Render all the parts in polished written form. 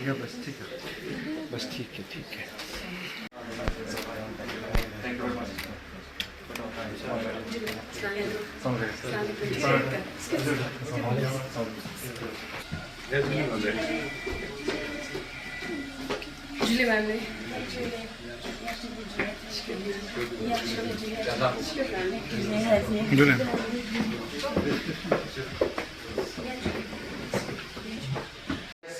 या बस ठीक है, बस ठीक है, ठीक है। Julie ben de. Julie.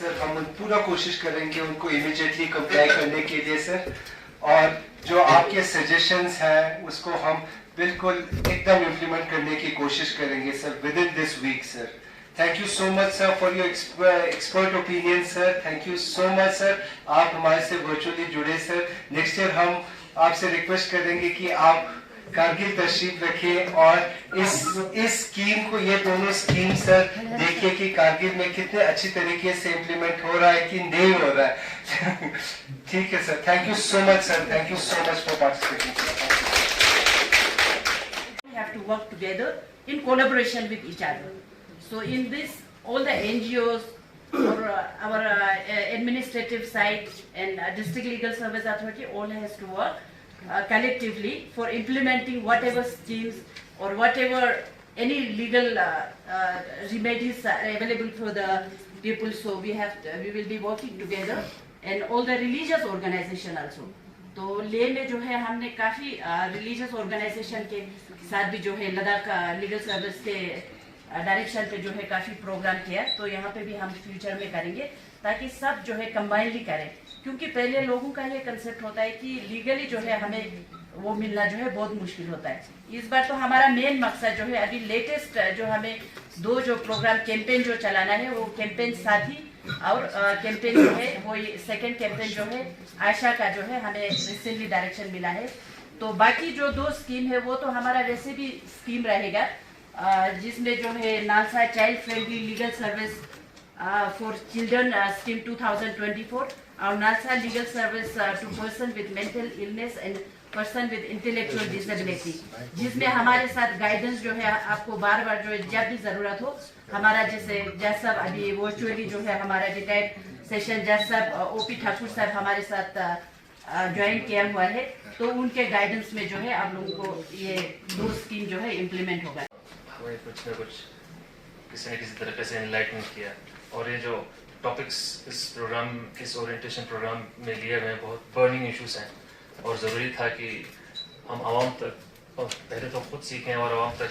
Sir हम पूरा कोशिश करेंगे उनको इमीडिएटली कंप्लाई करने के लिए सर, और जो आपके सजेशंस हैं उसको हम बिल्कुल एकदम इम्प्लीमेंट करने की कोशिश करेंगे sir within this week sir. Thank you so much sir for your expert opinion sir, thank you so much sir. आप हमारे से वर्चुअली जुड़े सर। नेक्स्ट ईयर हम आपसे रिक्वेस्ट करेंगे कि आप कारगिल तशरीफ रखें और इस स्कीम को, ये दोनों स्कीम सर देखिए कि कारगिल में कितने अच्छी तरीके से इम्प्लीमेंट हो रहा है कि नहीं हो रहा है। ठीक है sir, thank you so much sir, thank you so much for participating. We have to work together in collaboration with each other. So in this, all the NGOs or our administrative side and district legal service authority all has to work collectively for implementing whatever schemes or whatever any legal remedies are available for the people. So we will be working together and all the religious organization also. तो ले में जो है हमने काफ़ी religious organisation के साथ भी जो है लद्दाख लीगल सर्विस के डायरेक्शन पे जो है काफ़ी प्रोग्राम किया, तो यहाँ पे भी हम फ्यूचर में करेंगे ताकि सब जो है कंबाइनली करें, क्योंकि पहले लोगों का ये कंसेप्ट होता है कि लीगली जो है हमें वो मिलना जो है बहुत मुश्किल होता है। इस बार तो हमारा मेन मकसद जो है अभी लेटेस्ट जो हमें दो जो प्रोग्राम कैंपेन जो चलाना है वो कैंपेन साथी और कैंपेन जो है वो सेकेंड कैंपेन जो है आयशा का जो है हमें रिसेंटली डायरेक्शन मिला है। तो बाकी जो दो स्कीम है वो तो हमारा वैसे भी स्कीम रहेगा, जिसमें जो है NALSA child friendly legal service for children scheme 2024 और NALSA legal service to person with mental illness and person with intellectual disability, जिसमें हमारे साथ गाइडेंस जो है आपको बार बार जो है जब भी ज़रूरत हो, हमारा जैसे जज साहब अभी वर्चुअली जो है हमारा रिटायर्ड सेशन जज साहब ओपी ठाकुर साहब हमारे साथ ज्वाइन किया हुआ है, तो उनके गाइडेंस में जो है आप लोगों को ये दो स्कीम जो है इम्प्लीमेंट होगा। हमें कुछ न कुछ किसी न किसी तरीके से एनलाइटमेंट किया, और ये जो टॉपिक्स इस प्रोग्राम, इस ओरिएंटेशन प्रोग्राम में लिए हुए बहुत बर्निंग इश्यूज हैं, और ज़रूरी था कि हम आवाम तक पहले तो खुद सीखें और आवाम तक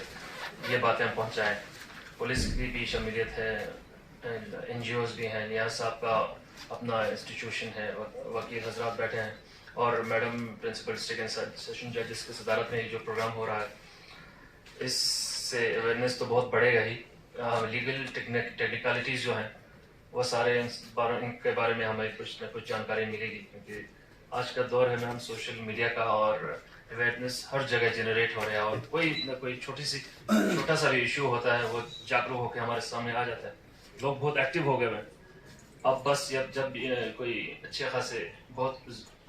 ये बातें पहुँचाएँ। पुलिस की भी शमूलियत है, NGOs भी हैं, यहाँ साहब का अपना इंस्टीट्यूशन है, वकील हजरात बैठे हैं, और madam principal district and session जजेस की सदारत में जो प्रोग्राम हो रहा है, इससे अवेयरनेस तो बहुत बढ़ेगा ही। लीगल टेक्निकलिटीज़ जो हैं वो सारे इनके बारे में हमें कुछ न कुछ जानकारी मिलेगी, क्योंकि आज का दौर है में हम सोशल मीडिया का, और अवेयरनेस हर जगह जनरेट हो रहा है, और कोई ना कोई छोटा सा भी इशू होता है वो जागरूक होकर हमारे सामने आ जाता है। लोग बहुत एक्टिव हो गए हैं अब, बस जब कोई अच्छे खासे बहुत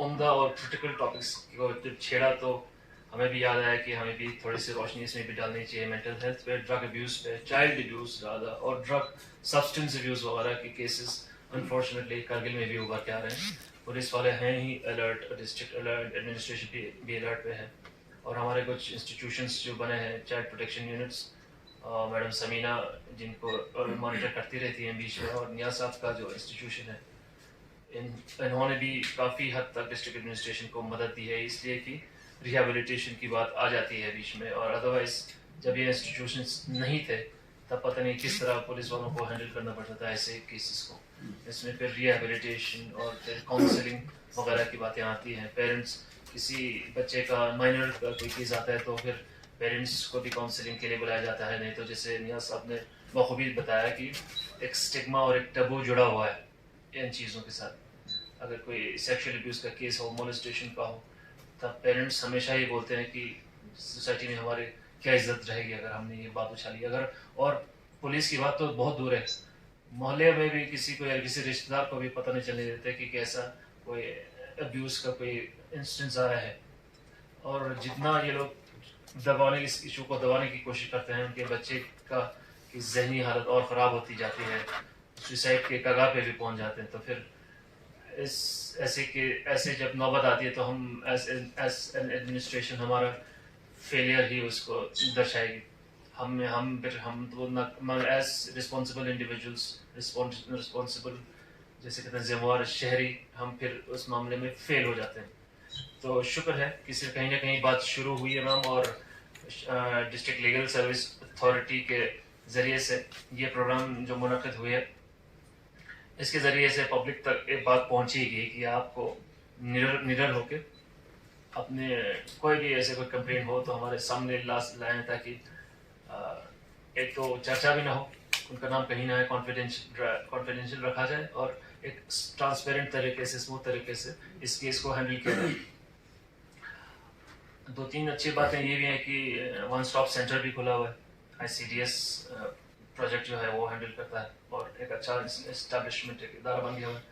उम्दा और क्रिटिकल टॉपिक्स को जब छेड़ा, तो हमें भी याद आया कि हमें भी थोड़ी सी रोशनी इसमें भी डालनी चाहिए। मेंटल हेल्थ पे, ड्रग अब्यूज़ पे, चाइल्ड अब्यूज़ ज़्यादा, और ड्रग सब्सटेंस अब्यूज़ वगैरह के केसेस अनफॉर्चुनेटली कारगिल में भी उभर के आ रहे हैं। पुलिस वाले हैं ही अलर्ट, डिस्ट्रिक्ट अलर्ट, एडमिनिस्ट्रेशन भी अलर्ट पे है, और हमारे कुछ इंस्टीट्यूशंस जो बने हैं, child protection units, madam Samina जिनको मॉनिटर करती रहती हैं बीच में, और नियाज साहब का जो इंस्टीट्यूशन है, इन्होंने भी काफ़ी हद तक डिस्ट्रिक्ट एडमिनिस्ट्रेशन को मदद दी है, इसलिए कि रिहेबिलिटेशन की बात आ जाती है बीच में, और अदरवाइज जब ये इंस्टीट्यूशंस नहीं थे तब पता नहीं किस तरह पुलिस वालों को हैंडल करना पड़ता था ऐसे केसेस को। इसमें फिर रिहेबिलिटेशन और फिर काउंसलिंग वगैरह की बातें आती हैं। पेरेंट्स, किसी बच्चे का माइनर कोई केस आता है तो फिर पेरेंट्स को भी काउंसलिंग के लिए बुलाया जाता है, नहीं तो जैसे नियाज साहब ने बखूबी बताया कि एक स्टिग्मा और एक टबू जुड़ा हुआ है इन चीज़ों के साथ। अगर कोई सेक्शुअल अब्यूज़ का केस हो, मोलेस्टेशन का हो, तब पेरेंट्स हमेशा ये बोलते हैं कि सोसाइटी में हमारे क्या इज्जत रहेगी अगर हमने ये बात उछाली। अगर, और पुलिस की बात तो बहुत दूर है, मोहल्ले में भी किसी को या किसी रिश्तेदार को भी पता नहीं चलने देते कि कैसा कोई अब्यूज़ का कोई इंस्टेंस आया है। और जितना ये लोग दबाने, इस इशू को दबाने की कोशिश करते हैं, उनके बच्चे की जहनी हालत और ख़राब होती जाती है, सुसाइड के कगार पे भी पहुंच जाते हैं। तो फिर इस ऐसे जब नौबत आती है तो हम एज एन एडमिनिस्ट्रेशन हमारा फेलियर ही उसको दर्शाएगी। हम तो एज रिस्पॉन्सिबल इंडिविजुअल्स, रिस्पॉन्सिबल जैसे कहते हैं जिम्मेवार शहरी, हम फिर उस मामले में फेल हो जाते हैं। तो शुक्र है कि सिर्फ कहीं ना कहीं बात शुरू हुई है मैम, और डिस्ट्रिक्ट लीगल सर्विस अथॉरिटी के ज़रिए से ये प्रोग्राम जो मुनक़िद हुए है, इसके ज़रिए से पब्लिक तक एक बात पहुंचेगी कि आपको निडर होके अपने कोई भी ऐसे कोई कंप्लेंट हो तो हमारे सामने लाएं, ताकि एक तो चर्चा भी ना हो, उनका नाम कहीं ना कॉन्फिडेंशियल रखा जाए, और एक ट्रांसपेरेंट तरीके से, स्मूथ तरीके से इस केस को हैंडल किया जाए। 2-3 अच्छी बातें ये भी हैं कि वन स्टॉप सेंटर भी खुला हुआ है, ICDS प्रोजेक्ट जो है वो हैंडल करता है, और एक अच्छा इस्टेब्लिशमेंट, एक इदारा बन गया हुआ है,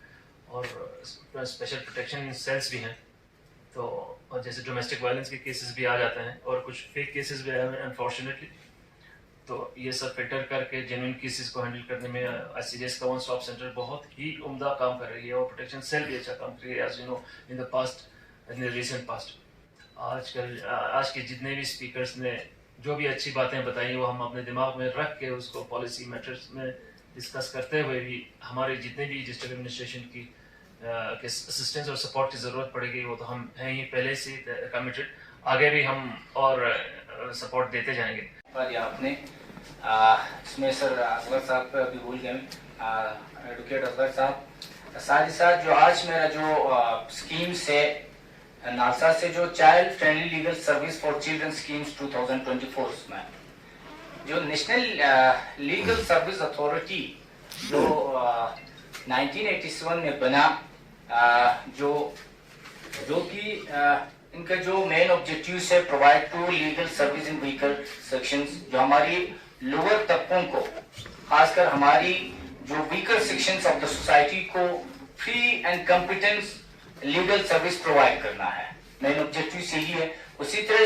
और स्पेशल प्रोटेक्शन सेल्स भी हैं। तो और जैसे डोमेस्टिक वायलेंस के केसेस भी आ जाते हैं, और कुछ फेक केसेस भी आए हैं अनफॉर्चुनेटली, तो ये सब फिल्टर करके जेन्युइन केसेस को हैंडल करने में ICDS का वन स्टॉप सेंटर बहुत ही उम्दा काम कर रही है, और प्रोटेक्शन सेल भी अच्छा काम कर रही है, as you know in the past, in the recent past. आज के जितने भी स्पीकर्स ने जो भी अच्छी बातें बताई, वो हम अपने दिमाग में रख के उसको पॉलिसी मैटर्स में डिस्कस करते हुए भी हमारे जितने भी डिस्ट्रिक्ट एडमिनिस्ट्रेशन की असिस्टेंस और सपोर्ट की ज़रूरत पड़ेगी, वो तो हम हैं ही पहले से कमिटेड, आगे भी हम और सपोर्ट देते जाएंगे। पर आपने इसमें सर असगर साहब भी भूल गए, एडवोकेट असगर साहब, साथ ही साथ जो आज मेरा जो स्कीम्स है नालसा से, जो child friendly legal service for children schemes 2024 में, जो नेशनल लीगल सर्विस अथॉरिटी जो 1987 में बना, जो कि इनका जो मेन ऑब्जेक्टिव है provide to legal service in weaker sections, जो हमारी लोअर तबकों को, खासकर हमारी जो weaker sections of the society को free and competence legal service provide करना है, मेन ऑब्जेक्टिव यही है। उसी तरह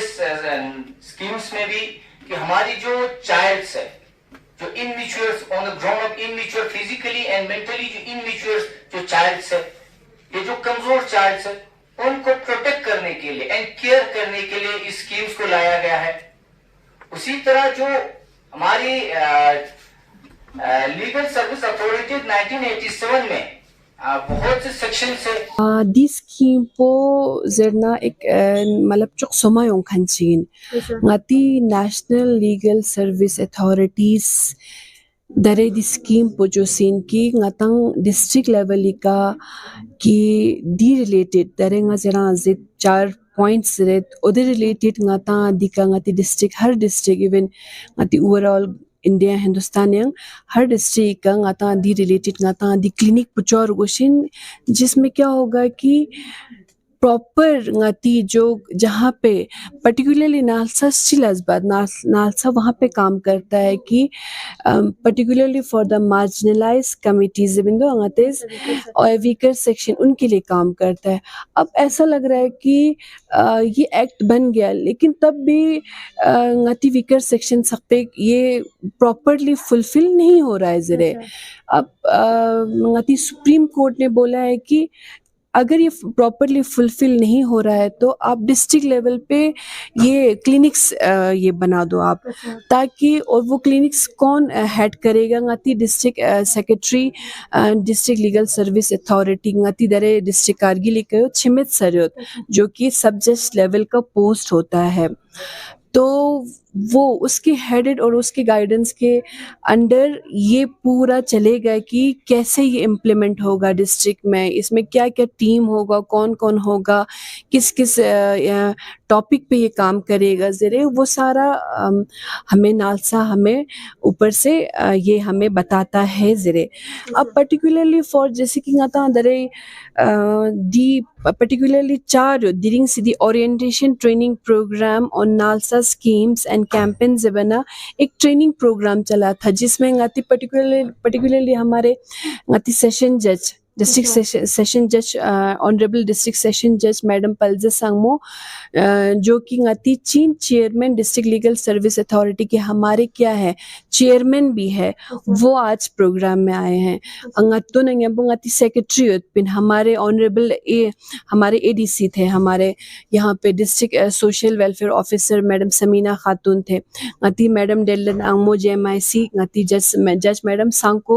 स्कीम्स में भी कि हमारी जो चाइल्ड्स है, जो immature on the ground of immature physically and mentally, जो इनमेच्योर जो चाइल्ड्स है, ये जो कमजोर चाइल्ड्स है, उनको प्रोटेक्ट करने के लिए एंड केयर करने के लिए इस स्कीम्स को लाया गया है। उसी तरह जो हमारी लीगल सर्विस अथॉरिटी 1987 में बहुत से सेक्शन है दी स्कीम पो जरना एक मतलब चुक समायों खंचीन ngati national legal service authorities दरे दी स्कीम पो जो सीन की ngatang district level का की दी related दरे nga जरा जिक 4 points रेत उधर related ngata दी का ngati district हर district even ngati overall India Hindustan young हर डिस्ट्रिक्ट का ngata दी रिलेटेड ngata दी क्लिनिक पुचौर गोशिन, जिसमें क्या होगा कि प्रॉपर ngati जो जहाँ पे पर्टिकुलरली नालसा स्टिल बाद नालसा वहाँ पे काम करता है कि particularly for the marginalise committees बिंदु अंगतेज और वीकर सेक्शन उनके लिए काम करता है। अब ऐसा लग रहा है कि ये एक्ट बन गया, लेकिन तब भी ngati वीकर सेक्शन सब पे ये प्रॉपरली फुलफिल नहीं हो रहा है ज़रे। अब ngati सुप्रीम कोर्ट ने बोला है कि अगर ये प्रॉपरली फुलफिल नहीं हो रहा है तो आप डिस्ट्रिक्ट लेवल पे ये क्लिनिक्स ये बना दो आप, ताकि और वो क्लिनिक्स कौन हेड करेगा ngati district secretary district legal service authority ngati दरे डिस्ट्रिक्ट कारगिल के छिमित सरयोत जो कि सब जज लेवल का पोस्ट होता है। तो वो उसके हेडेड और उसके गाइडेंस के अंडर ये पूरा चलेगा कि कैसे ये इम्प्लीमेंट होगा डिस्ट्रिक्ट में, इसमें क्या क्या टीम होगा, कौन कौन होगा, किस किस टॉपिक पे ये काम करेगा ज़रे, वो सारा हमें नालसा हमें ऊपर से ये हमें बताता है ज़रे। अब पर्टिकुलरली फॉर जैसे कि ngata दरे दी particularly 4 during the orientation training program on NALSA schemes and campaigns बना एक ट्रेनिंग प्रोग्राम चला था, जिसमें ngati पर्टिकुलरली हमारे ngati सेशन जज डिस्ट्रिक्ट सेशन जज ऑनरेबल डिस्ट्रिक्ट सेशन जज मैडम पल्जे सांगमो, जो कि ngati चीन chairman district legal service authority के हमारे क्या है चेयरमैन भी है, वो आज प्रोग्राम में आए हैं। अंगतो नंगती सेक्रेटरी पिन हमारे ऑनरेबल हमारे एडीसी थे, हमारे यहाँ पे district social welfare officer madam Samina Khatoon थे, ngati madam Delan Angmo JMIC ngati जज मैडम सांको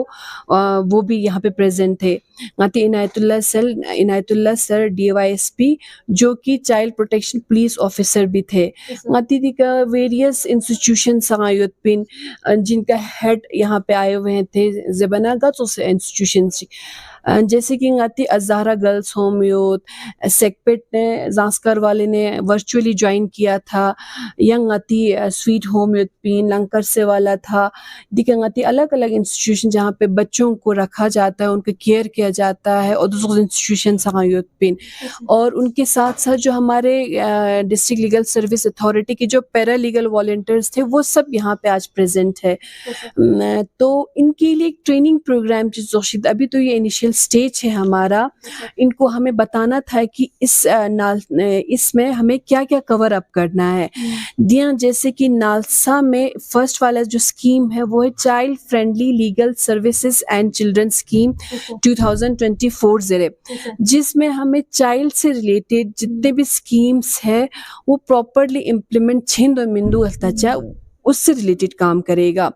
वो भी यहाँ पे प्रेजेंट थे। ngati इनायतुल्लाह सर डीवाईएसपी जो कि चाइल्ड प्रोटेक्शन पुलिस ऑफिसर भी थे। ngati दी का वेरियस इंस्टीट्यूशन संगायुत पिन जिनका हेड यहाँ पे आए हुए थे ज़बनागत उस इंस्टीट्यूशन जैसे कि ngati अज़हरा गर्ल्स होम यूथ सेक्पेट ने जास्कर वाले ने वर्चुअली ज्वाइन किया था, young ngati sweet home youth पिन लंकर से वाला था। दिखे ngati अलग अलग इंस्टीट्यूशन जहाँ पे बच्चों को रखा जाता है, उनका केयर किया जाता है और दूसरे इंस्टीट्यूशन यूथ पिन और उनके साथ साथ जो हमारे डिस्ट्रिक्ट लीगल सर्विस अथॉरिटी के जो पैरा लीगल वॉलंटियर्स थे वो सब यहाँ पे आज प्रेजेंट है। तो इनके लिए एक ट्रेनिंग प्रोग्राम जोशिद अभी तो ये इनिशियल स्टेज है हमारा, इनको हमें बताना था कि इसमें हमें क्या क्या कवर अप करना है। दिया जैसे कि नालसा में फर्स्ट वाला जो स्कीम है वो है child friendly legal services and children scheme 2024 ज़रे, जिसमें हमें चाइल्ड से रिलेटेड जितने भी स्कीम्स है वो प्रॉपरली इम्प्लीमेंट छिंद और मिंदू अल्ताचा उससे रिलेटेड काम करेगा।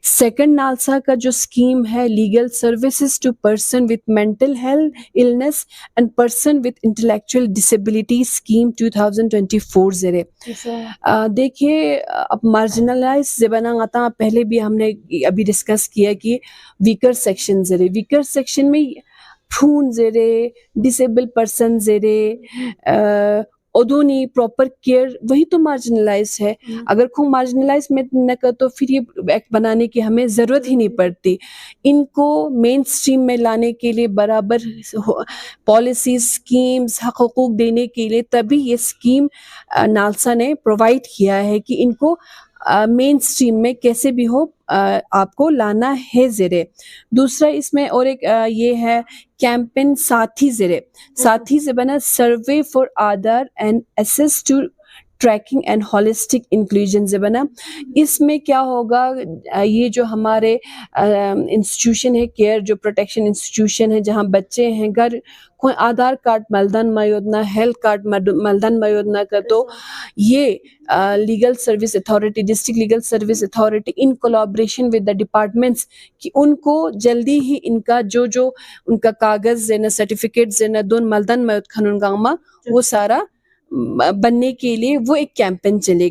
सेकंड नालसा का जो स्कीम है legal services to person with mental health illness and person with intellectual disability scheme 2024 ज़रे। देखिए अब मार्जिनलाइज ज़बाना आता पहले भी हमने अभी डिस्कस किया कि वीकर सेक्शन ज़रे, वीकर सेक्शन में खून ज़रे डिसेबल पर्सन ज़रे ओदोनी प्रॉपर केयर वही तो मार्जिनलाइज है। अगर खूब मार्जिनलाइज में न कर तो फिर ये एक्ट बनाने की हमें ज़रूरत ही नहीं पड़ती। इनको मेन स्ट्रीम में लाने के लिए बराबर पॉलिसी स्कीम्स हक़ूक़ देने के लिए तभी ये स्कीम नालसा ने प्रोवाइड किया है कि इनको मेन स्ट्रीम में कैसे भी हो आपको लाना है ज़रे। दूसरा इसमें और एक ये है कैंपेन साथी ज़रे, साथी से बना survey for Aadhaar and access to tracking and holistic inclusion से बना। इसमें क्या होगा, ये जो हमारे इंस्टीट्यूशन है केयर जो प्रोटेक्शन इंस्टीट्यूशन है जहाँ बच्चे हैं घर कोई आधार कार्ड मलदन मयोजना हेल्थ कार्ड मलदन मयोजना का, तो ये legal service authority district legal service authority in collaboration with the departments कि उनको जल्दी ही इनका जो जो उनका कागज़ है ना सर्टिफिकेट्स है ना दोन मलदन मयोद खनून गामा वो सारा बनने के लिए वो एक कैंपेन चलेगा।